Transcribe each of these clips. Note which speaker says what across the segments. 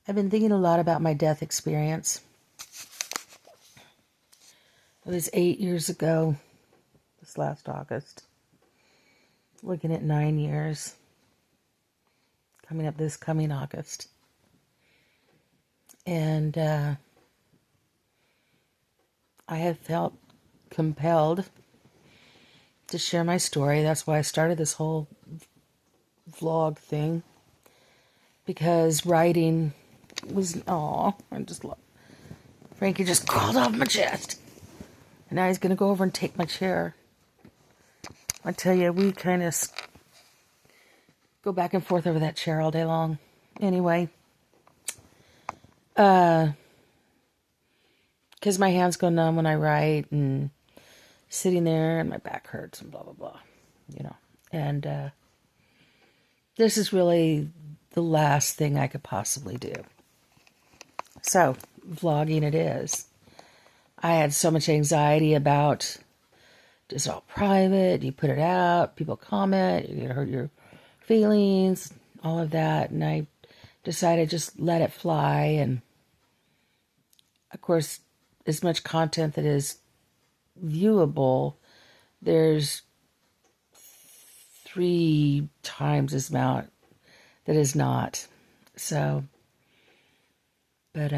Speaker 1: I've been thinking a lot about my death experience. It was 8 years ago, this last August. Looking at 9 years, coming up this coming August. And I have felt compelled to share my story. That's why I started this whole vlog thing. Because writing was, I just love. Frankie just crawled off my chest. And now he's going to go over and take my chair. I tell you, we kind of go back and forth over that chair all day long. Anyway, because my hands go numb when I write, and sitting there and my back hurts and blah, blah, blah, And this is really the last thing I could possibly do. So, vlogging it is. I had so much anxiety about just all private, you put it out, people comment, you're going to hurt your feelings, all of that. And I decided just let it fly. And of course, as much content that is viewable, there's 3 times as amount that is not. So, but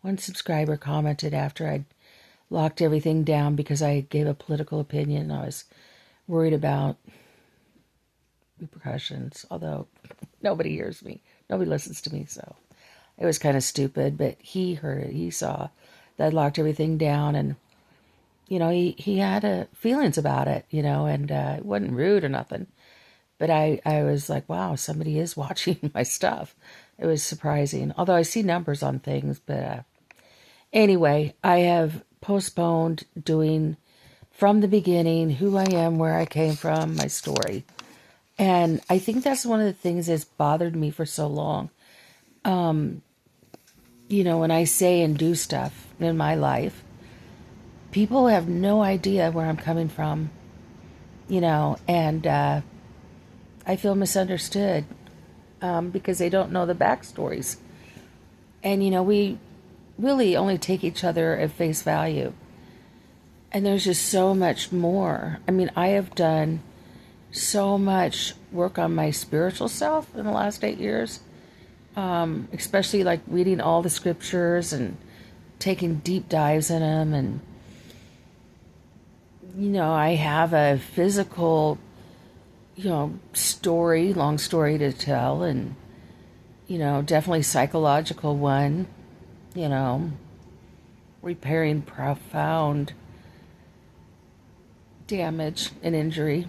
Speaker 1: one subscriber commented after I'd locked everything down because I gave a political opinion. I was worried about repercussions, although nobody hears me. Nobody listens to me, so it was kind of stupid. But he heard it. He saw that I'd locked everything down, and, he had feelings about it, and it wasn't rude or nothing. But I was like, wow, somebody is watching my stuff. It was surprising. Although I see numbers on things, but anyway, I have postponed doing from the beginning who I am, where I came from, my story. And I think that's one of the things that's bothered me for so long. When I say and do stuff in my life, people have no idea where I'm coming from, and I feel misunderstood because they don't know the backstories. And, we really only take each other at face value. And there's just so much more. I mean, I have done so much work on my spiritual self in the last 8 years, especially like reading all the scriptures and taking deep dives in them. And, I have a physical, story, long story to tell, and, definitely psychological one, repairing profound damage and injury,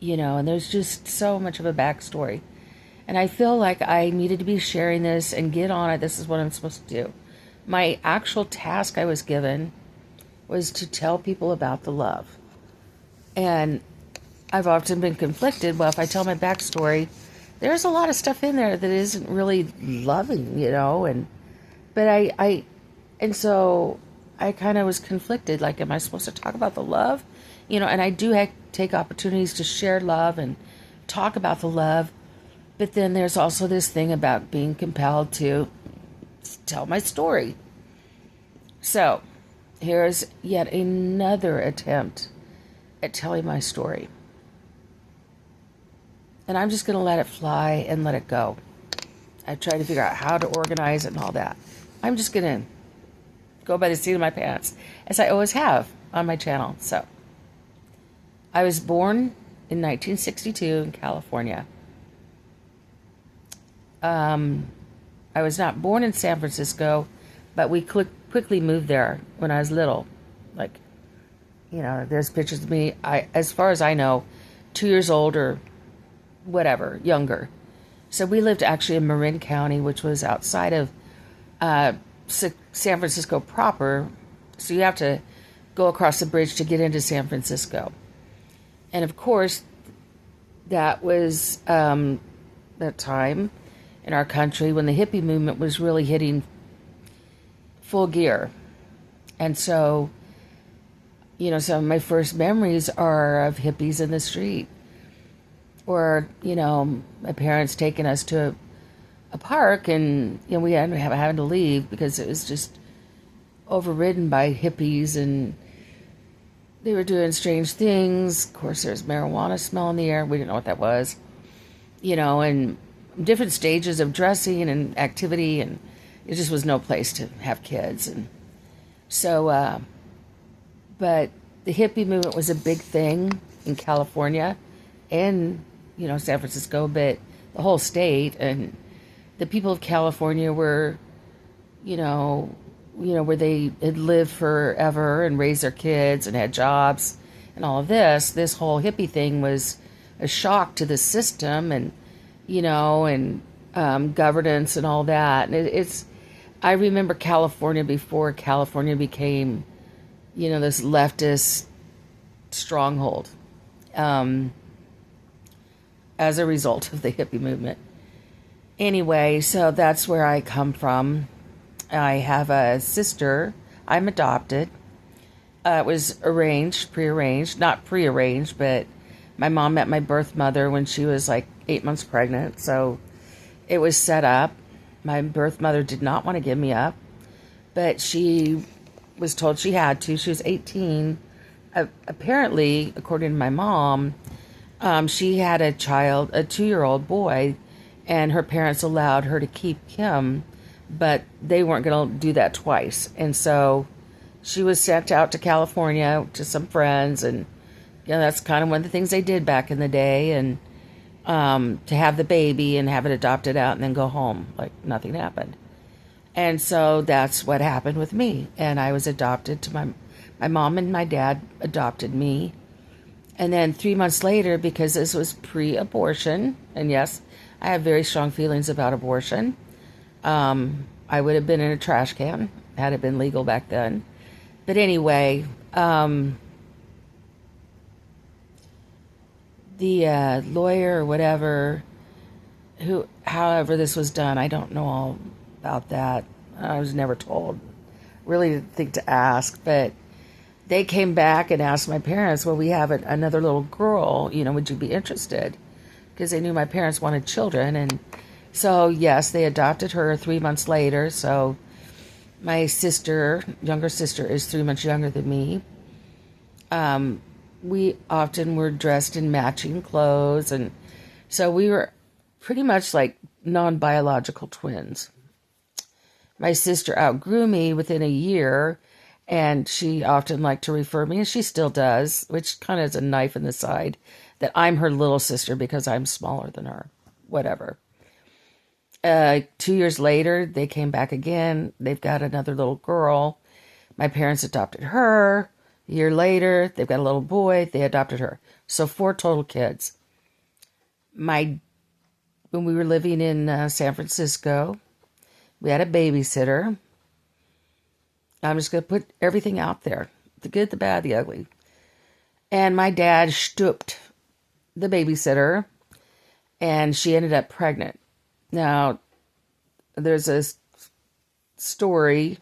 Speaker 1: and there's just so much of a backstory. And I feel like I needed to be sharing this and get on it. This is what I'm supposed to do. My actual task I was given was to tell people about the love. And I've often been conflicted. Well, if I tell my backstory, there's a lot of stuff in there that isn't really loving, and so I kind of was conflicted. Like, am I supposed to talk about the love? And I do take opportunities to share love and talk about the love. But then there's also this thing about being compelled to tell my story. So here's yet another attempt at telling my story. And I'm just going to let it fly and let it go. I tried to figure out how to organize it and all that. I'm just going to go by the seat of my pants, as I always have on my channel. So, I was born in 1962 in California. I was not born in San Francisco, but we quickly moved there when I was little. Like, there's pictures of me, as far as I know, 2 years old or whatever, younger. So we lived actually in Marin County, which was outside of San Francisco proper. So you have to go across the bridge to get into San Francisco. And of course, that was that time in our country when the hippie movement was really hitting full gear. And so, some of my first memories are of hippies in the street. Or, my parents taking us to a park, and we had having to leave because it was just overridden by hippies, and they were doing strange things. Of course, there's marijuana smell in the air. We didn't know what that was, and different stages of dressing and activity, and it just was no place to have kids. And so, but the hippie movement was a big thing in California and, San Francisco, but the whole state. And the people of California were, you know, where they had lived forever and raised their kids and had jobs and all of this. This whole hippie thing was a shock to the system, and, governance and all that. And I remember California before California became, this leftist stronghold, as a result of the hippie movement. Anyway, so that's where I come from. I have a sister. I'm adopted. It was prearranged, not prearranged, but my mom met my birth mother when she was like 8 months pregnant. So it was set up. My birth mother did not want to give me up, but she was told she had to. She was 18. Apparently, according to my mom, she had a child, a 2-year-old boy, and her parents allowed her to keep him, but they weren't going to do that twice. And so she was sent out to California to some friends, and that's kind of one of the things they did back in the day, and to have the baby and have it adopted out and then go home like nothing happened. And so that's what happened with me. And I was adopted to my mom, and my dad adopted me. And then 3 months later, because this was pre-abortion, and yes, I have very strong feelings about abortion. I would have been in a trash can had it been legal back then. But anyway, the lawyer or whatever, however this was done, I don't know all about that. I was never told. Really didn't think to ask, but they came back and asked my parents, well, we have another little girl, would you be interested? Because they knew my parents wanted children. And so, yes, they adopted her 3 months later. So my younger sister, is 3 months younger than me. We often were dressed in matching clothes. And so we were pretty much like non-biological twins. My sister outgrew me within a year, and she often liked to refer me, and she still does, which kind of is a knife in the side, that I'm her little sister because I'm smaller than her. Whatever. 2 years later, they came back again. They've got another little girl. My parents adopted her. A year later, they've got a little boy. They adopted her. So 4 total kids. When we were living in San Francisco, we had a babysitter. I'm just going to put everything out there. The good, the bad, the ugly. And my dad stooped the babysitter, and she ended up pregnant. Now, there's a story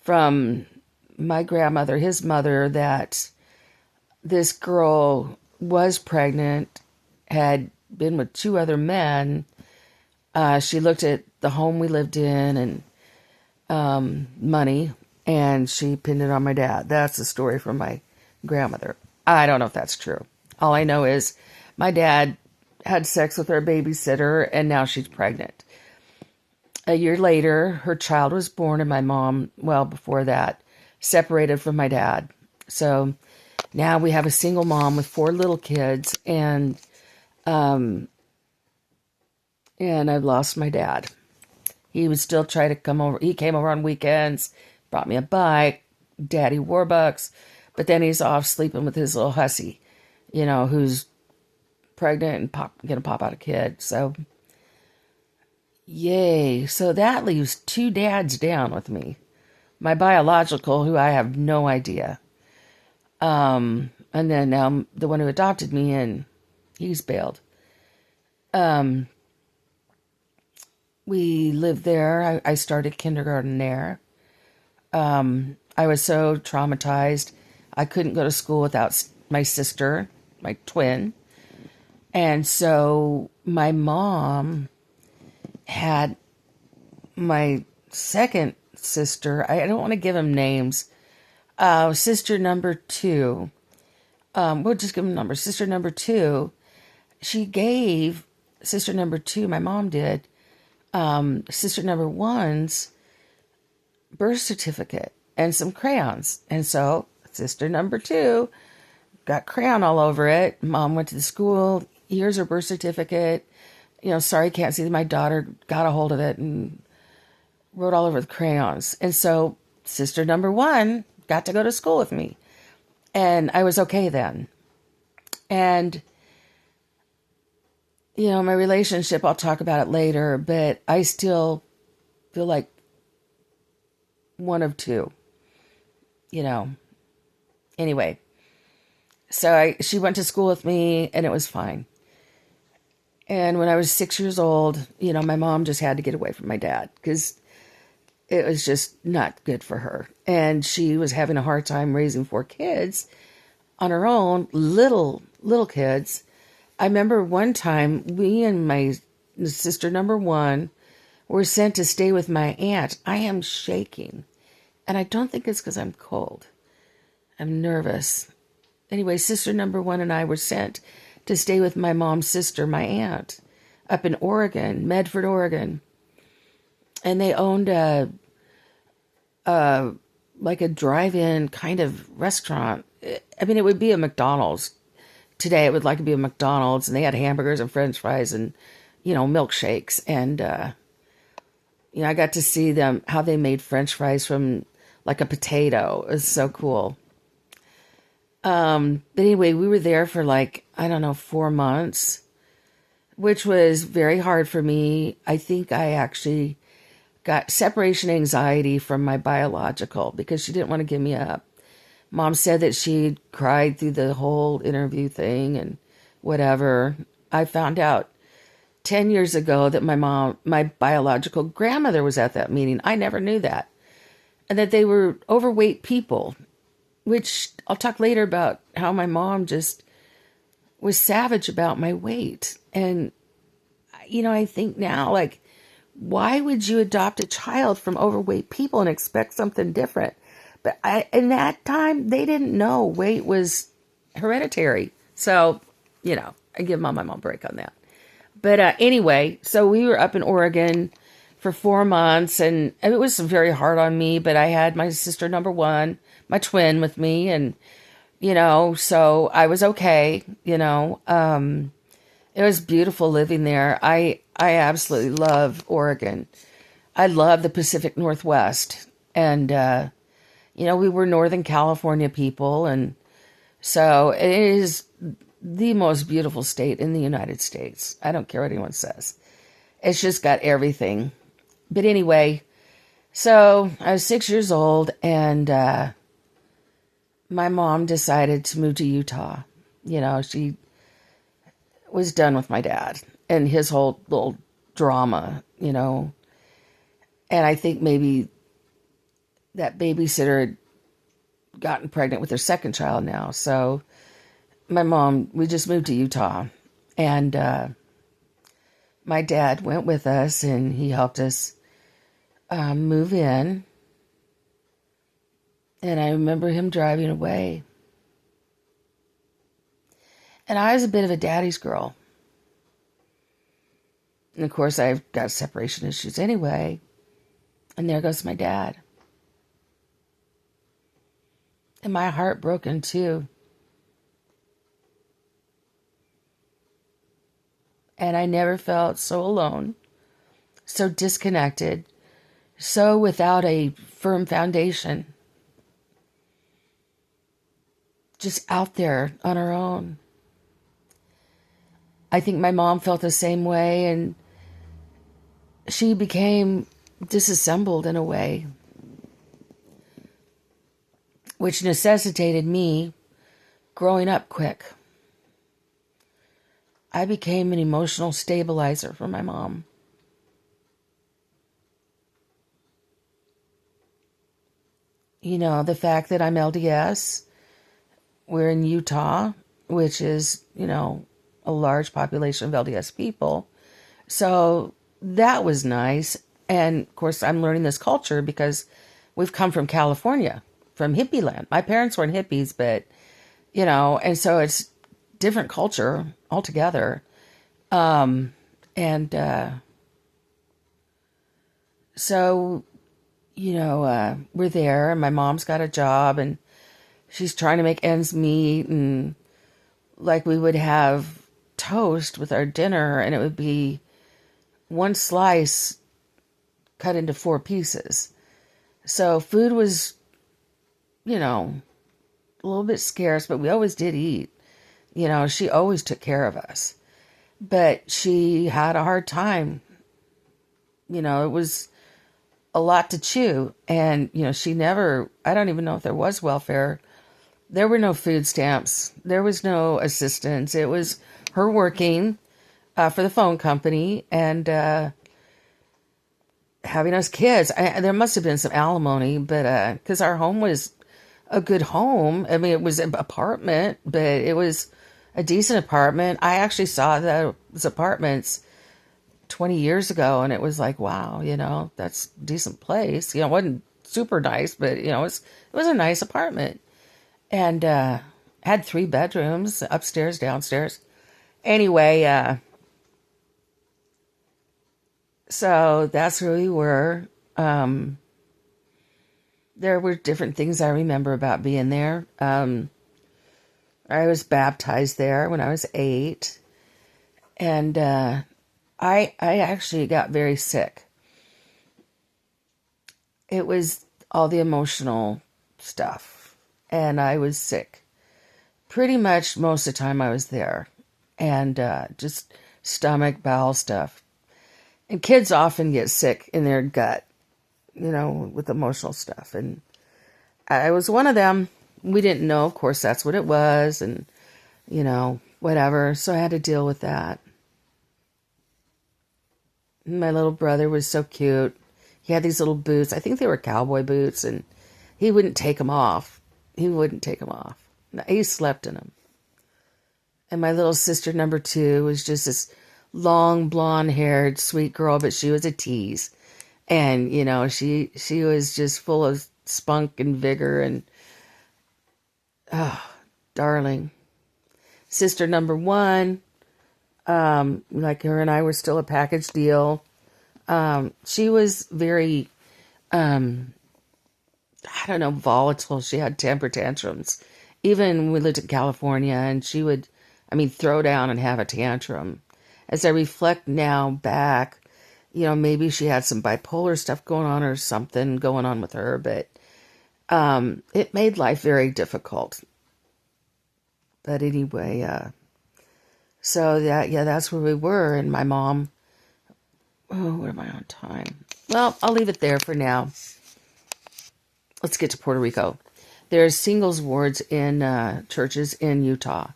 Speaker 1: from my grandmother, his mother, that this girl was pregnant, had been with 2 other men. She looked at the home we lived in and money, and she pinned it on my dad. That's the story from my grandmother. I don't know if that's true. All I know is my dad had sex with her babysitter, and now she's pregnant. A year later, her child was born, and my mom, well, before that, separated from my dad. So now we have a single mom with 4 little kids, and I've lost my dad. He would still try to come over. He came over on weekends, brought me a bike, Daddy Warbucks, but then he's off sleeping with his little hussy, who's pregnant and gonna pop out a kid. So, yay. So that leaves 2 dads down with me. My biological, who I have no idea. And then now the one who adopted me, and he's bailed. We lived there. I started kindergarten there. I was so traumatized. I couldn't go to school without my sister, my twin. And so my mom had my second sister. I don't want to give them names. Sister number two. We'll just give them numbers. Sister number two. She gave sister number two, my mom did, sister number one's birth certificate and some crayons. And so sister number two got crayon all over it. Mom went to the school. Here's her birth certificate. Sorry, can't see. My daughter got a hold of it and wrote all over the crayons. And so sister number one got to go to school with me. And I was okay then. And, my relationship, I'll talk about it later, but I still feel like one of two, Anyway, so she went to school with me and it was fine. And when I was 6 years old, my mom just had to get away from my dad because it was just not good for her. And she was having a hard time raising 4 kids on her own, little kids. I remember one time we and my sister number one were sent to stay with my aunt. I am shaking. And I don't think it's because I'm cold. I'm nervous. Anyway, sister number one and I were sent to stay with my mom's sister, my aunt, up in Oregon, Medford, Oregon. And they owned like a drive-in kind of restaurant. I mean, it would be a McDonald's. Today, it would like to be a McDonald's, and they had hamburgers and French fries and, milkshakes. And, I got to see them, how they made French fries from like a potato. It was so cool. But anyway, we were there for 4 months, which was very hard for me. I think I actually got separation anxiety from my biological because she didn't want to give me up. Mom said that she cried through the whole interview thing and whatever. I found out 10 years ago that my biological grandmother was at that meeting. I never knew that. And that they were overweight people, which I'll talk later about how my mom just was savage about my weight. And, I think now, why would you adopt a child from overweight people and expect something different? But in that time, they didn't know weight was hereditary. So, I give my mom a break on that. But anyway, so we were up in Oregon for 4 months, and it was very hard on me, but I had my sister number one, my twin, with me, and, so I was okay, It was beautiful living there. I absolutely love Oregon. I love the Pacific Northwest, and, we were Northern California people, and so it is the most beautiful state in the United States. I don't care what anyone says. It's just got everything. But anyway, so I was 6 years old, and my mom decided to move to Utah. She was done with my dad and his whole little drama, And I think maybe that babysitter had gotten pregnant with their second child now. So my mom, we just moved to Utah. And my dad went with us, and he helped us move in. And I remember him driving away. And I was a bit of a daddy's girl. And of course, I've got separation issues anyway. And there goes my dad. And my heart broken too. And I never felt so alone, so disconnected, so without a firm foundation. Just out there on her own. I think my mom felt the same way, and she became disassembled in a way, which necessitated me growing up quick. I became an emotional stabilizer for my mom. The fact that I'm LDS, we're in Utah, which is, a large population of LDS people. So that was nice. And of course, I'm learning this culture because we've come from California, from hippie land. My parents weren't hippies, but, and so it's different culture altogether. And so, we're there, and my mom's got a job, and she's trying to make ends meet. And like we would have toast with our dinner, and it would be one slice cut into 4 pieces. So food was, a little bit scarce, but we always did eat. She always took care of us. But she had a hard time. It was a lot to chew. And, she never, I don't even know if there was welfare. There were no food stamps. There was no assistance. It was her working for the phone company and having us kids. There must have been some alimony, but because our home was a good home. I mean, it was an apartment, but it was a decent apartment. I actually saw those apartments 20 years ago, and it was like, wow, that's a decent place. It wasn't super nice, but, it was a nice apartment. And had 3 bedrooms, upstairs, downstairs. Anyway, so that's where we were. There were different things I remember about being there. I was baptized there when I was 8. And I actually got very sick. It was all the emotional stuff. And I was sick. Pretty much most of the time I was there. And just stomach, bowel stuff. And kids often get sick in their gut, with emotional stuff. And I was one of them. We didn't know, of course, that's what it was. And, whatever. So I had to deal with that. My little brother was so cute. He had these little boots. I think they were cowboy boots. And he wouldn't take them off. He slept in them. And my little sister, number 2, was just this long, blonde-haired, sweet girl, but she was a tease. And, she was just full of spunk and vigor and, oh, darling. Sister number 1, like her and I were still a package deal. She was very, volatile. She had temper tantrums. Even when we lived in California, and she would, throw down and have a tantrum. As I reflect now back, maybe she had some bipolar stuff going on or something going on with her, but it made life very difficult. But anyway, so that's where we were. And my mom, what am I on time? Well, I'll leave it there for now. Let's get to Puerto Rico. There's singles wards in churches in Utah.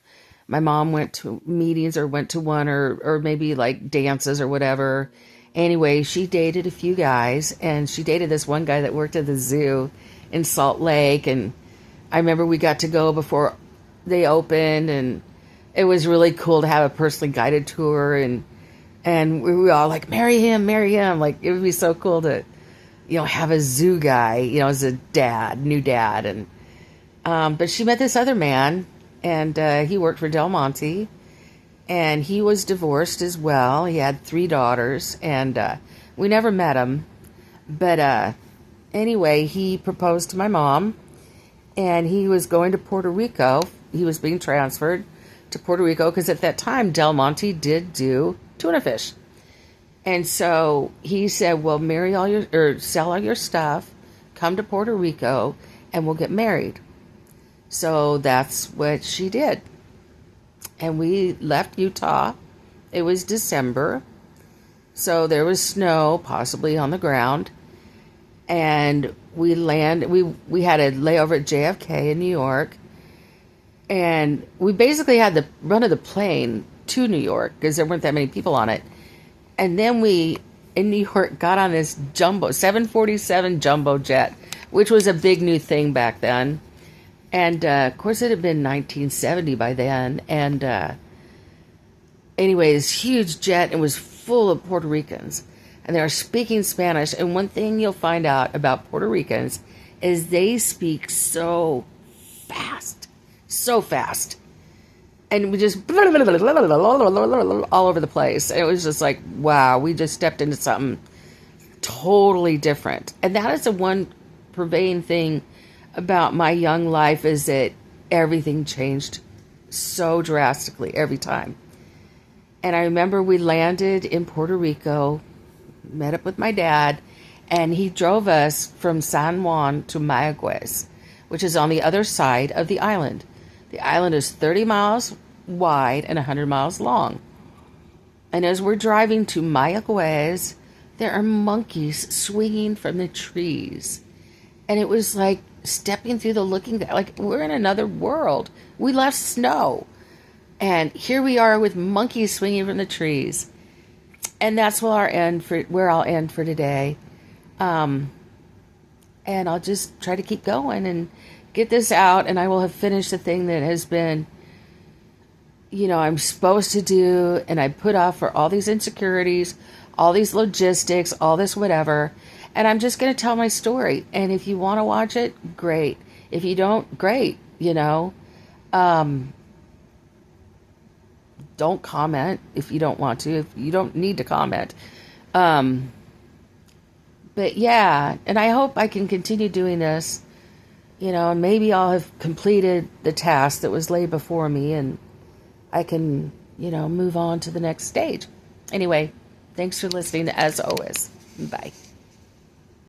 Speaker 1: My mom went to meetings or went to one or maybe like dances or whatever. Anyway, she dated a few guys, and she dated this one guy that worked at the zoo in Salt Lake. And I remember we got to go before they opened, and it was really cool to have a personally guided tour. And we were all like, marry him. Like, it would be so cool to, have a zoo guy, as a new dad. And, but she met this other man, and he worked for Del Monte, and he was divorced as well. He had 3 daughters, and we never met him. But anyway, he proposed to my mom, and he was going to Puerto Rico. He was being transferred to Puerto Rico because at that time, Del Monte did do tuna fish. And so he said, well, sell all your stuff, come to Puerto Rico, and we'll get married. So that's what she did. And we left Utah. It was December. So there was snow possibly on the ground. And we had a layover at JFK in New York. And we basically had the run of the plane to New York because there weren't that many people on it. And then we, in New York, got on this 747 jumbo jet, which was a big new thing back then. And, of course, it had been 1970 by then. And Anyways, huge jet, and was full of Puerto Ricans. And they are speaking Spanish. And one thing you'll find out about Puerto Ricans is they speak so fast. So fast. And we just all over the place. And it was just like, wow, we just stepped into something totally different. And that is the one pervading thing about my young life, is that everything changed so drastically every time. And I remember we landed in Puerto Rico, met up with my dad, and he drove us from San Juan to Mayaguez, which is on the other side of the island. The island is 30 miles wide and 100 miles long. And as we're driving to Mayaguez, there are monkeys swinging from the trees. And it was like stepping through the looking glass, like we're in another world. We left snow. And here we are with monkeys swinging from the trees. And that's where I'll end for today. And I'll just try to keep going and get this out, and I will have finished the thing that has been, I'm supposed to do, and I put off for all these insecurities, all these logistics, all this whatever. And I'm just going to tell my story. And if you want to watch it, great. If you don't, great, Don't comment if you don't want to. If you don't need to comment. But yeah, and I hope I can continue doing this, and maybe I'll have completed the task that was laid before me, and I can, move on to the next stage. Anyway, thanks for listening, as always. Bye.